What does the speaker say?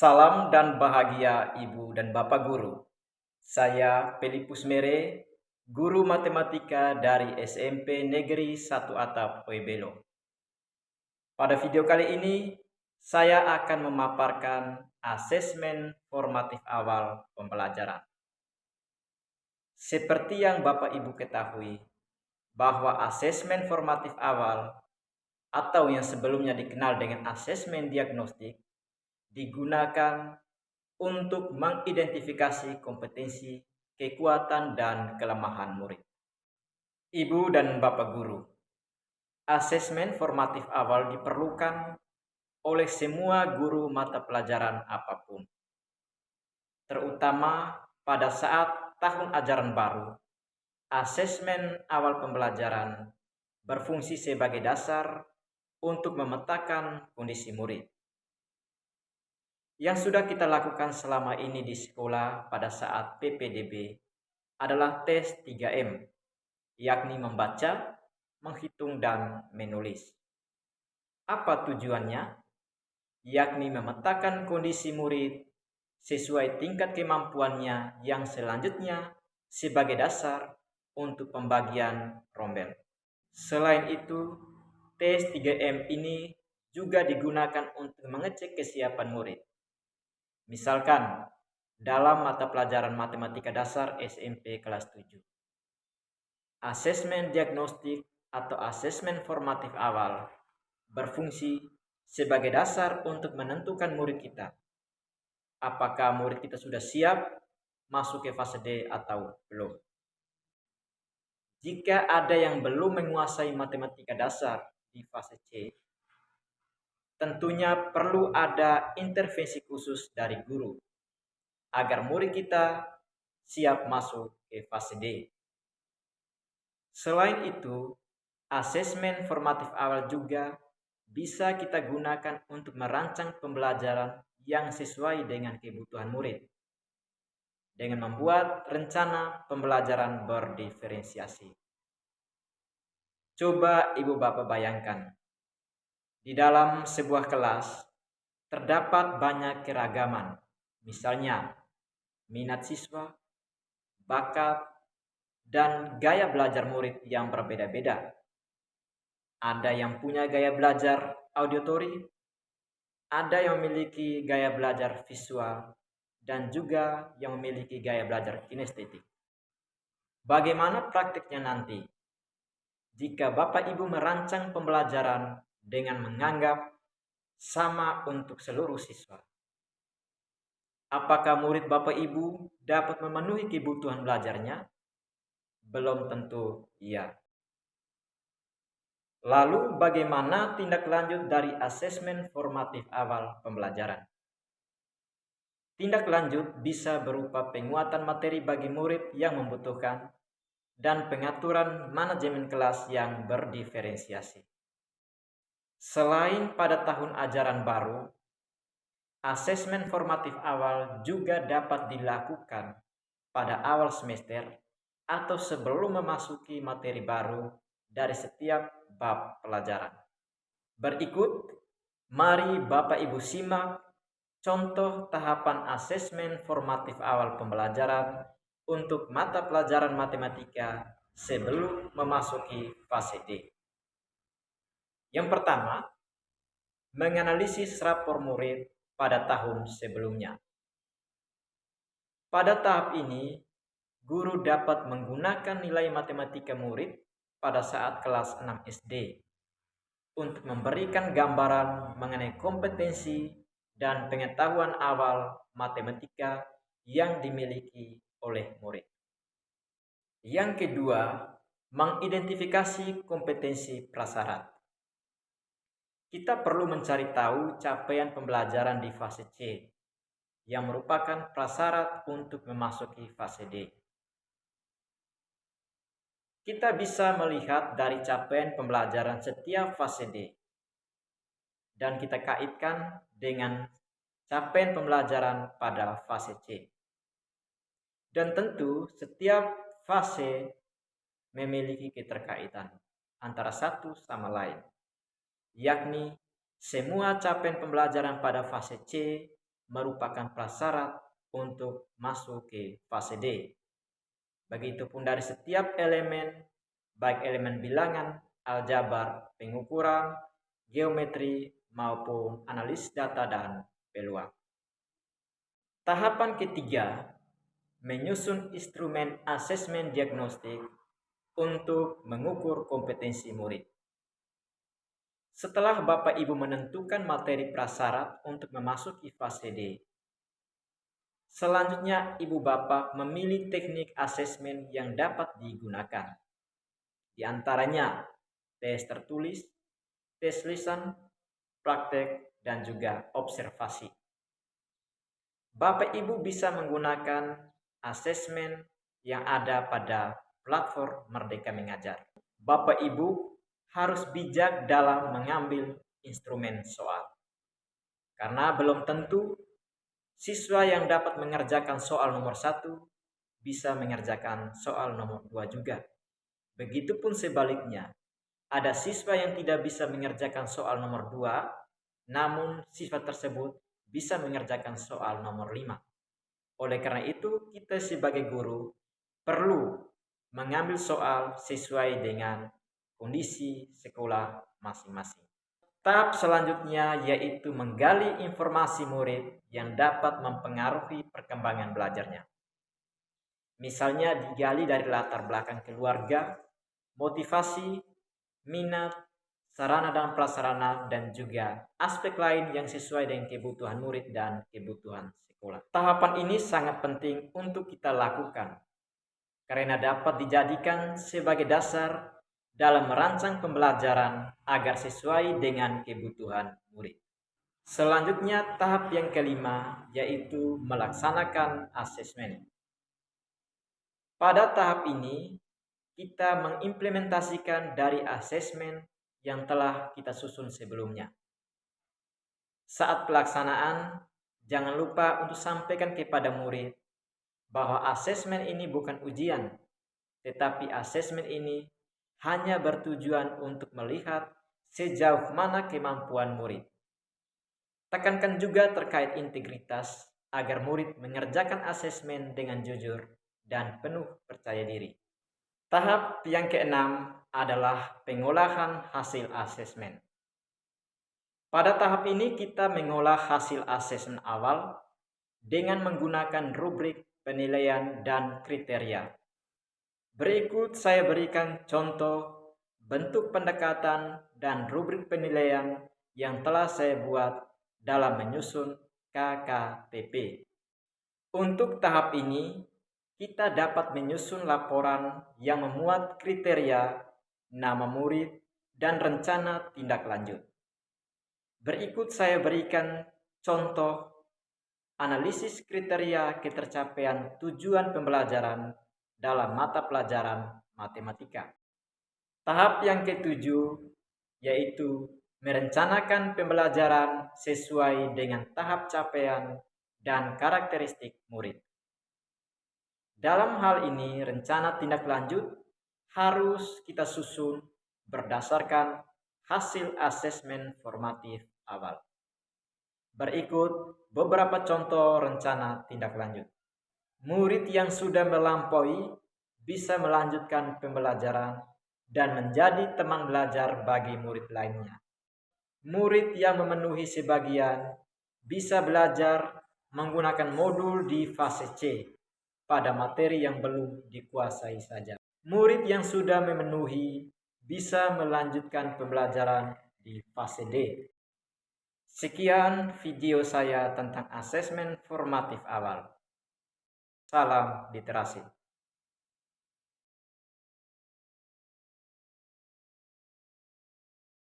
Salam dan bahagia Ibu dan Bapak Guru. Saya Pelipus Mere, Guru Matematika dari SMP Negeri 1 Atap Oebelo. Pada video kali ini, saya akan memaparkan asesmen formatif awal pembelajaran. Seperti yang Bapak Ibu ketahui, bahwa asesmen formatif awal atau yang sebelumnya dikenal dengan asesmen diagnostik digunakan untuk mengidentifikasi kompetensi, kekuatan, dan kelemahan murid. Ibu dan Bapak Guru, asesmen formatif awal diperlukan oleh semua guru mata pelajaran apapun, terutama pada saat tahun ajaran baru. Asesmen awal pembelajaran berfungsi sebagai dasar untuk memetakan kondisi murid. Yang sudah kita lakukan selama ini di sekolah pada saat PPDB adalah tes 3M, yakni membaca, menghitung, dan menulis. Apa tujuannya? Yakni memetakan kondisi murid sesuai tingkat kemampuannya yang selanjutnya sebagai dasar untuk pembagian rombel. Selain itu, tes 3M ini juga digunakan untuk mengecek kesiapan murid. Misalkan, dalam mata pelajaran matematika dasar SMP kelas 7. Asesmen diagnostik atau asesmen formatif awal berfungsi sebagai dasar untuk menentukan murid kita. Apakah murid kita sudah siap masuk ke fase D atau belum. Jika ada yang belum menguasai matematika dasar di fase C, tentunya perlu ada intervensi khusus dari guru agar murid kita siap masuk ke fase D. Selain itu, asesmen formatif awal juga bisa kita gunakan untuk merancang pembelajaran yang sesuai dengan kebutuhan murid, dengan membuat rencana pembelajaran berdiferensiasi. Coba Ibu Bapak bayangkan, di dalam sebuah kelas terdapat banyak keragaman, misalnya minat siswa, bakat, dan gaya belajar murid yang berbeda-beda. Ada yang punya gaya belajar auditori, ada yang memiliki gaya belajar visual, dan juga yang memiliki gaya belajar kinestetik. Bagaimana praktiknya nanti? Jika Bapak Ibu merancang pembelajaran dengan menganggap sama untuk seluruh siswa. Apakah murid Bapak Ibu dapat memenuhi kebutuhan belajarnya? Belum tentu iya. Lalu bagaimana tindak lanjut dari asesmen formatif awal pembelajaran? Tindak lanjut bisa berupa penguatan materi bagi murid yang membutuhkan dan pengaturan manajemen kelas yang berdiferensiasi. Selain pada tahun ajaran baru, asesmen formatif awal juga dapat dilakukan pada awal semester atau sebelum memasuki materi baru dari setiap bab pelajaran. Berikut, mari Bapak Ibu simak contoh tahapan asesmen formatif awal pembelajaran untuk mata pelajaran matematika sebelum memasuki fase D. Yang pertama, menganalisis rapor murid pada tahun sebelumnya. Pada tahap ini, guru dapat menggunakan nilai matematika murid pada saat kelas 6 SD untuk memberikan gambaran mengenai kompetensi dan pengetahuan awal matematika yang dimiliki oleh murid. Yang kedua, mengidentifikasi kompetensi prasyarat. Kita perlu mencari tahu capaian pembelajaran di fase C, yang merupakan prasyarat untuk memasuki fase D. Kita bisa melihat dari capaian pembelajaran setiap fase D, dan kita kaitkan dengan capaian pembelajaran pada fase C. Dan tentu setiap fase memiliki keterkaitan antara satu sama lain, yakni semua capaian pembelajaran pada fase C merupakan prasyarat untuk masuk ke fase D. Begitupun dari setiap elemen, baik elemen bilangan, aljabar, pengukuran, geometri, maupun analisis data dan peluang. Tahapan ketiga, menyusun instrumen asesmen diagnostik untuk mengukur kompetensi murid. Setelah Bapak Ibu menentukan materi prasyarat untuk memasuki fase D, selanjutnya Ibu Bapak memilih teknik asesmen yang dapat digunakan. Di antaranya tes tertulis, tes lisan, praktek, dan juga observasi. Bapak Ibu bisa menggunakan asesmen yang ada pada platform Merdeka Mengajar. Bapak Ibu harus bijak dalam mengambil instrumen soal. Karena belum tentu siswa yang dapat mengerjakan soal nomor 1 bisa mengerjakan soal nomor 2 juga. Begitupun sebaliknya, ada siswa yang tidak bisa mengerjakan soal nomor 2, namun siswa tersebut bisa mengerjakan soal nomor 5. Oleh karena itu, kita sebagai guru perlu mengambil soal sesuai dengan kondisi sekolah masing-masing. Tahap selanjutnya yaitu menggali informasi murid yang dapat mempengaruhi perkembangan belajarnya. Misalnya digali dari latar belakang keluarga, motivasi, minat, sarana dan prasarana, dan juga aspek lain yang sesuai dengan kebutuhan murid dan kebutuhan sekolah. Tahapan ini sangat penting untuk kita lakukan karena dapat dijadikan sebagai dasar dalam merancang pembelajaran agar sesuai dengan kebutuhan murid. Selanjutnya tahap yang kelima yaitu melaksanakan asesmen. Pada tahap ini kita mengimplementasikan dari asesmen yang telah kita susun sebelumnya. Saat pelaksanaan, jangan lupa untuk sampaikan kepada murid bahwa asesmen ini bukan ujian, tetapi asesmen ini hanya bertujuan untuk melihat sejauh mana kemampuan murid. Tekankan juga terkait integritas agar murid mengerjakan asesmen dengan jujur dan penuh percaya diri. Tahap yang keenam adalah pengolahan hasil asesmen. Pada tahap ini kita mengolah hasil asesmen awal dengan menggunakan rubrik penilaian dan kriteria. Berikut saya berikan contoh bentuk pendekatan dan rubrik penilaian yang telah saya buat dalam menyusun KKTP. Untuk tahap ini, kita dapat menyusun laporan yang memuat kriteria, nama murid, dan rencana tindak lanjut. Berikut saya berikan contoh analisis kriteria ketercapaian tujuan pembelajaran dalam mata pelajaran matematika. Tahap yang ketujuh yaitu merencanakan pembelajaran sesuai dengan tahap capaian dan karakteristik murid. Dalam hal ini, rencana tindak lanjut harus kita susun berdasarkan hasil asesmen formatif awal. Berikut beberapa contoh rencana tindak lanjut. Murid yang sudah melampaui bisa melanjutkan pembelajaran dan menjadi teman belajar bagi murid lainnya. Murid yang memenuhi sebagian bisa belajar menggunakan modul di fase C pada materi yang belum dikuasai saja. Murid yang sudah memenuhi bisa melanjutkan pembelajaran di fase D. Sekian video saya tentang asesmen formatif awal. Salam literasi.